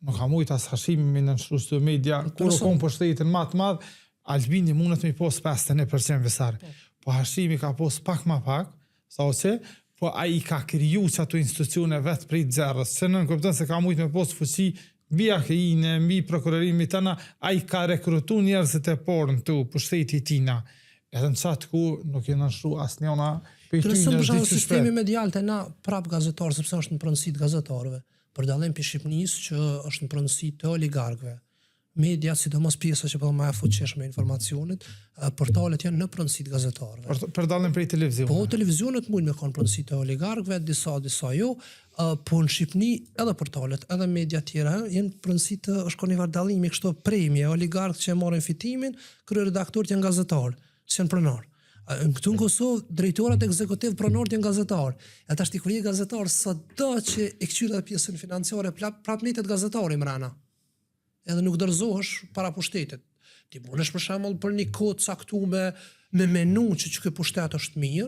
nuk ka mujt as Hashimi me nënshtruar të media kur ka pushtetin më të madh, Albini mundet me pos 51% visar. Po Hashimi ka pos pak më pak, saqë po ai ka kriju që ato institucione vetë prej zerrës, që nën kupton se ka mujt me post fuqi mbi AKI-në, mbi prokurorinë tëna, ai ka rekrutu njerëzit e parë në tu pushteti tina. Edhe në qatë ku nuk e nënshtruar asnjëna prej tyre. Interesant për sistemi medial të na prap gazetar, sepse është në pronësi të gazetarëve, për dallim për Shqipënisë që është në pronësi të oligarkëve. Media, sidomos pjesa që po më e fuqishme informacionit, portalet janë në pronësi të gazetarëve. Për dallim prej televizionit. Po televizionet mund me kanë pronësi të oligarkëve, disa jo, po në Shqipëni edhe portalet, edhe media tjera janë pronësi të është kanë një dallimi kështu premje, oligarkët që marrin fitimin, kryeredaktorët janë gazetarë, që janë pronar. Këtu në Kosovë, drejtorët ekzekutiv pronorët janë gazetarë. Ata është kur je gazetar, sado që e kqyr pjesën financiare, prap metet gazetari mrena. Edhe nuk dorëzohesh para pushtetit. Ti munesh për shembull për një kohë caktuar me menu që ky pushtet është mirë,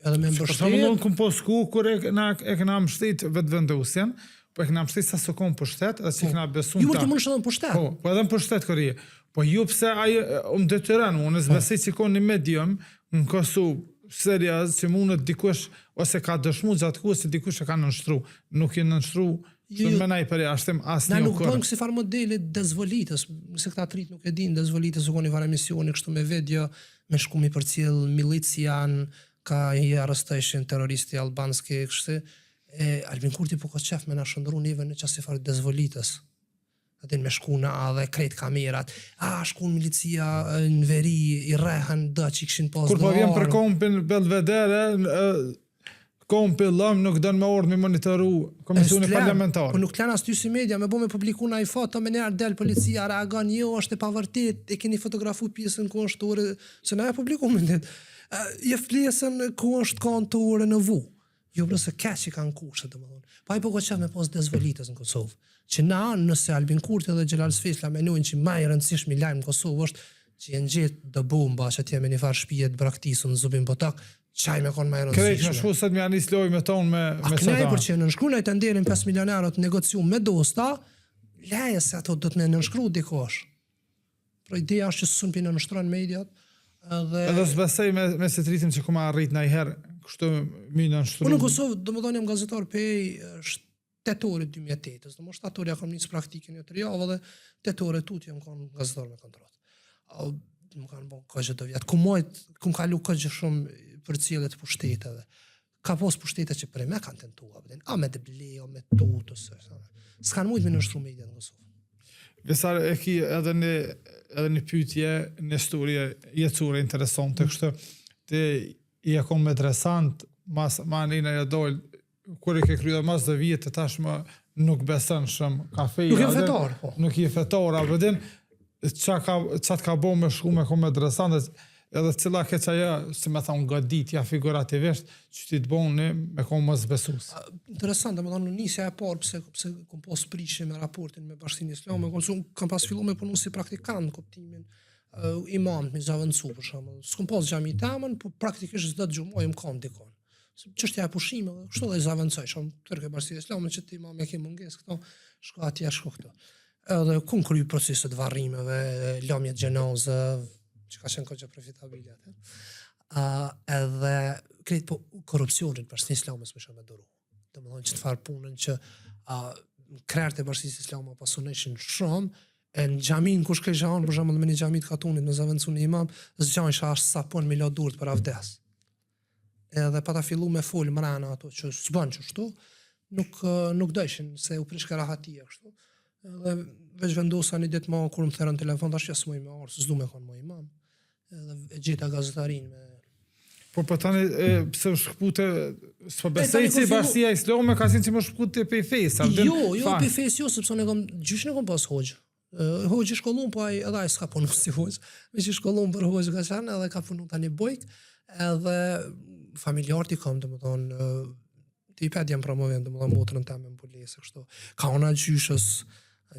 edhe me mbështetje. Për shembull kum posku kur e kena mbështet vetvendosjen, po e kena mbështet sa sekond pushtet, edhe si kena besuar ta. Ju mund të mundesh edhe në pushtet. Po edhe në pushtet kur je. Po ju pse ai detyron unë besoj se ka një medium në Kosovë seriaz që mundet dikush ose ka dëshmuar gjatë kohës se dikush e ka nënshtruar, nuk e nënshtruar. Me na i për jashtim asnjë. Na nuk bëjmë si farë modeli dezvolitës, se këta trit nuk e dinë dezvolitës u koni varë emisioni kështu me video, me shkumi për cilë milician, ka i arrestation terroristi albanski kështu. Albin Kurti po ka qef me na shëndru neve në qasi farë dezvolitës. Atin me shkuna dhe krejt kamerat, shkun milicia në veri, i rehen dë që i këshin pas kur po vjen për kompin Belvedere, kompi lëm nuk dënë me orë me monitoru komisioni parlamentar. Po nuk të lënë as ty si media, me bo me publiku na i foto, me njerë del policia, reagon, jo, është e pavërtit, e keni fotografu pjesën ku është ore, se na e publiku me ndet. Je flesën ku është kanë të ore në vu. Jo, përse keq i kanë kushtë, të më thonë. Pa i po ko qef me pos dezvolitës në Kosovë. Që na, nëse Albin Kurti dhe Gjelal Sfisla menojnë që ma i rëndësishmi lajmë në Kosovë është që jenë gjithë dë bomba që atje me një farë shpijet braktisu në zubin botak, qaj me konë ma i rëndësishme. Krejt me shusët me anis loj me tonë me a knaj për që në nëshkrunaj të nderin 5 milionerët negociu me dosta, leje se ato do të me nënshkru dikosh. Pro ideja është që sësën për në nështron mediat. Edhe s'besej me se të rritim që kuma arrit na i herë, kështu mi në nështru. Unë në Kosovë, do më thonë jam gazetar për tetorit 2008, do më shtatori ja kom njës praktikën një të rjavë dhe tetorit tut jam kon gazetar me kontrat. Më kanë bon këgjë do vjetë. Kum kalu këgjë shumë për cilët pushteteve. Ka pos pushtetet që prej me kanë tentua, a me debleo, me tutës, s'kanë mujtë me nështru media në Kosovë. Vesar e ki edhe një pyetje, një historie jetësore interesante, kështë të i e kom medresant, ma nina e dojnë, kur e ke kryo mas dhe vjetë, tashmë nuk besën shumë kafe. Nuk e fetar, po. Nuk e fetar, a vëdin, qatë ka bo me shku me kom medresant, edhe cila keq ajo, si me thonë goditja figurativisht, që ti të boni me kom mos besus. Interesant, me thonë në nisja e parë, pëse kom pos prishje me raportin me Bashkinë Islame, kam pas fillu me punu si praktikant në kuptimin imam, me zavëncu për shumë. S'kom pos gjami temën, po praktikisht zdo të gjumoj më kam dikon. Çështja e pushimeve, kështu dhe i zavëncoj, shumë tërke Bashkinë Islame, që ti imam e ke munges këto, shko atje, shko këto. Edhe kum kry proceset varrimeve, lomjet gjenozë, që ka qenë këtë profitabile atë. Edhe krejt po korupcionit Bashkinë Islame më shumë e duru. Dhe më thonë që të farë punën që krerët e Bashkisë Islame pasuneshin shumë, e në gjamin kush ke gjanë, për shumë me një gjamit katunit me zavëncu një imam, zgjanë që ashtë sapon me durët për avdes. Edhe pa ta fillu me full mrena ato që s'bën që shtu, nuk dëshin se u prishka rahatia kështu. Edhe veç vendosa një ditë ma kur më therën telefon, tash jasë më i me orë, s'du me konë më imam. Edhe e gjitha gazetarin me Po tani pse u shkpute s'po besoj tani se kur Bashkia Islame ka qenë që më shkpute pe fejsa. Jo, pe fejs jo, sepse ne kam gjyshin e kam pas hoxh. Hoxhi shkollon, po ai edhe ai s'ka punu si hoxh. Me që shkollon për hoxh ka qenë edhe ka punu tani bojk, edhe familjarti kam, domethënë ti pa jam promovend, domethënë motrën time në policë kështu. Ka ona gjyshës,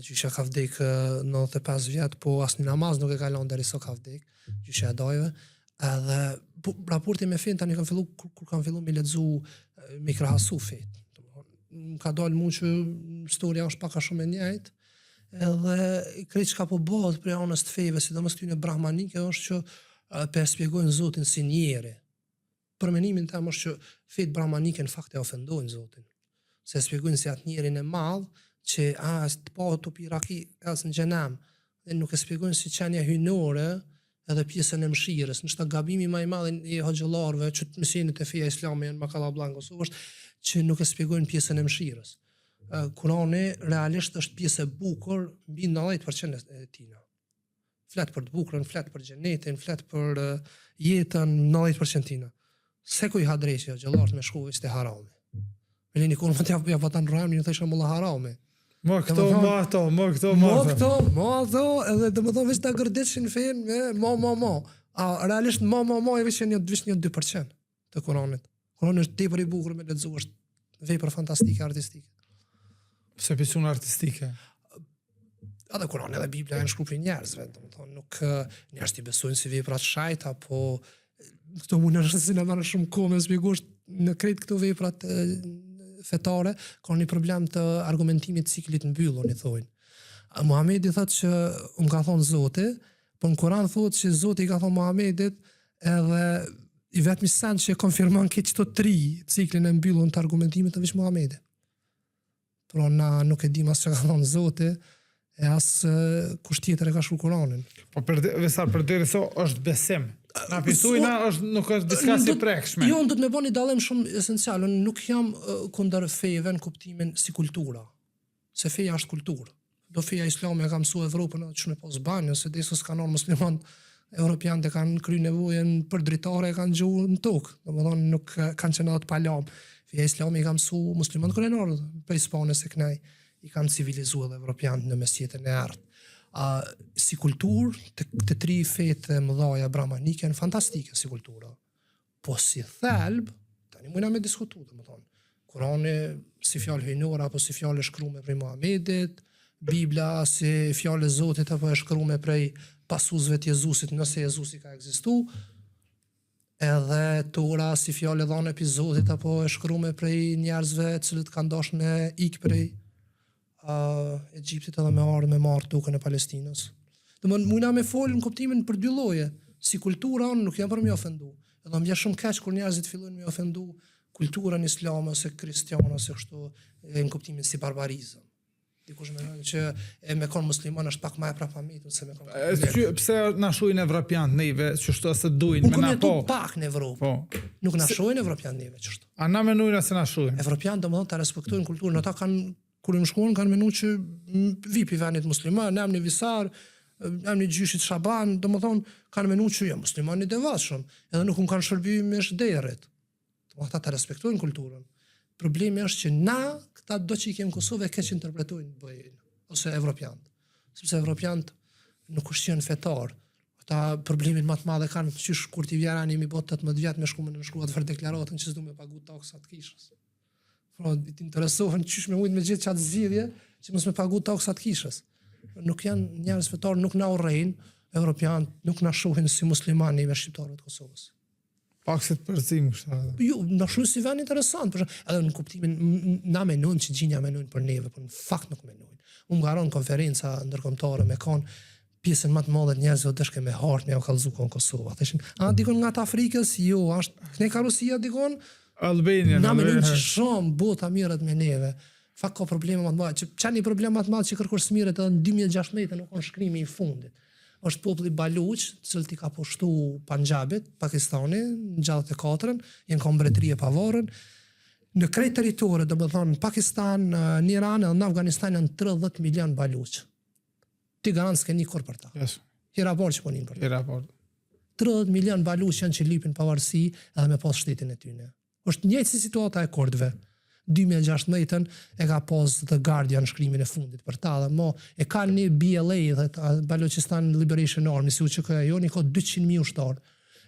gjysha ka vdek 95 vjet, po asnjë namaz nuk e ka lënë derisa ka vdek. Gjysha e dajve. Edhe raporti me fen tani kam fillu kur kam fillu me lexu me krahasu fet. Më ka dalë mua që historia është pak a shumë e njëjtë. Edhe krejt çka po bëhet për anës të feve, sidomos këtyne brahmanike, është që pe shpjegojnë Zotin si njeri. Për menimin tim është që fet brahmanike në fakt e ofendojnë Zotin. Se shpjegojnë si atë njerin e madh që të pa të piraki as në xhenem, dhe nuk e shpjegojnë si qenia hynore edhe pjesën e mëshirës. Nështë gabimi më i madh i hoxhallarëve që të mësinë të feja islame janë makalla blanko, është që nuk e shpjegojnë pjesën e mëshirës. Kurani realisht është pjesë e bukur mbi 90% e tina. Flet për të bukurën, flet për xhenetin, flet për jetën 90% tina. Se ku i hadreqja xhallarët me shku ishte harami. Melini kur më t'ja vatan rrami, ju thëshë mulla harami. Mo këto, mo ato, edhe domethënë veç ta gërdeshin fen me mo. Realisht mo e veç një 2% të Kuranit. Kurani është tepër i bukur me lexu, është vepër fantastike artistike. Pse pisun artistike? Edhe Kurani edhe Bibla janë shkruar për njerëzve, domethënë nuk njerëzit i besojnë si vepra të shajta, po këto mund të shësin marrë shumë kohë me shpjegosh në krejt këto veprat fetare, ka një problem të argumentimit ciklit mbyllur, i thojnë. Muhamedi thotë që ka thonë Zoti, po në Kur'an thotë që Zoti i ka thonë Muhamedit, edhe i vetmi send që konfirmon këto 3 ciklin e mbyllur të argumentimit të veç Muhamedi. Por na nuk e dim as çka ka thonë Zoti, e as kush tjetër e ka shkruar Kur'anin. Po përderisa është besim. Na pisujna nuk është diçka si prekshme. Jo, do të më bëni dallim shumë esencial. Unë nuk jam kundër feve në kuptimin si kultura. Se feja është kulturë. Do feja islame ka mësuar Evropën që me pas banjë, se desus kanë musliman europianë kanë kry nevojën për dritare, kanë gjuhë në tokë. Domethënë nuk kanë qenë atë palam. Feja islame ka mësuar musliman krenar për Hispanës e kënaj i kanë civilizuar dhe evropianët në mesjetën e errët. Si kulturë, të 3 fetë mëdhaja brahmanike janë fantastike si kultura. Po si thelb, tani mujna me diskutu, domethënë. Kurani si fjalë hyjnore apo si fjalë e shkruar prej Muhamedit, Bibla si fjalë e Zotit apo e shkruar prej pasuzve të Jezusit, nëse Jezusi ka ekzistuar, edhe Tora si fjalë e dhënë e Zotit apo e shkruar prej njerëzve të cilët kanë dashur me ikë prej Egjiptit edhe me ardhë me marrë tokën e Palestinës. Domethënë mujna me fol në kuptimin për 2 lloje. Si kultura unë nuk jam për me ofendu. Edhe më vjen shumë keq kur njerëzit fillojnë me ofendu kulturën islame ose kristiane ose kështu në kuptimin si barbarizëm. Dikush mendon që me kon musliman është pak më e prapamitur se me kon. Pse na shohin evropianët neve që ashtu se duin me na po. Pak në Evropë. Po. Nuk na shohin evropianët neve çështë. A na menojnë se na shohin? Evropianët domethënë ta respektojnë kulturën, ata kanë kur më shkuan kanë menuar që vipi venit musliman, në emni Visar, emni gjyshit Shaban, domethënë kanë menuar që janë muslimanë të devotshëm, edhe nuk kanë shërbyer me shderrit. Ata ta respektojnë kulturën. Problemi është që na këta do që i kemë Kosovë keq interpretojnë bëjnë, ose evropianët. Sepse evropianët nuk janë fetar. Ata problemin më të madh kanë qysh kur ti vjerani mi bot 18 vjet me shkuar në shkruat për deklaratën që s'du me pagu taksat kishës. Pra, të interesohen qysh me ujtë me gjithë qatë zgjidhje që mos me pagu taksat kishës. Nuk janë njerëz fetar, nuk na urrejnë, evropianët nuk na shohin si muslimanë neve shqiptarët të Kosovës. Pak se të përzim kështu. Jo, na shohin si vend interesant, edhe në kuptimin na menojnë që gjinja menojnë për neve, por në fakt nuk menojnë. Unë ngaron konferenca ndërkombëtare me kon pjesën më të madhe të njerëzve dëshke me hartë me u kallëzu kon Kosova. Thëshin, dikon nga të Afrikës, jo, është ne ka Rusia dikon. Albania, na menojnë që shumë bota mirët me neve. Fakt ka probleme më të madhe. Çani probleme më të madhe që kërkosh smiret edhe në 2016 nuk kanë shkrimi i fundit. Është populli Baluç, i cili ka pushtu Panjabit, Pakistani, në 64-ën, janë ka mbretëri e pavarur. Në krejt territore, domethënë Pakistan, në Iran edhe në Afganistan janë 30 milion Baluç. Ti garant s'ke një kur për ta. Yes. I raport që punin për ta. I raport. 30 milion baluç janë që lipin pavarësi edhe me pas shtetin e tyne. Është njëjtë si situata e kurdëve. 2016 e ka pas The Guardian shkrimin e fundit për ta dhe mo e ka një BLA dhe Balochistan Liberation Army si u që këja joni ka 200.000 ushtarë.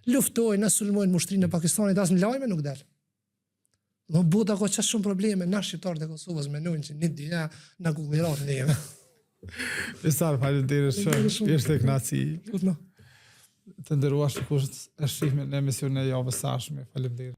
Luftojnë, në sulmojnë mushtrinë e Pakistanit, as në lajme nuk del. Më buta ka qashtë shumë probleme, na shqiptarët e Kosovës menojnë që një dhja në kullirat në jeme. Pisar, faleminderit shumë, ishte kënaqësi. Lutno. Të nderuar shikues, e shihme në emisionin e javës së ardhshme. Faleminderit.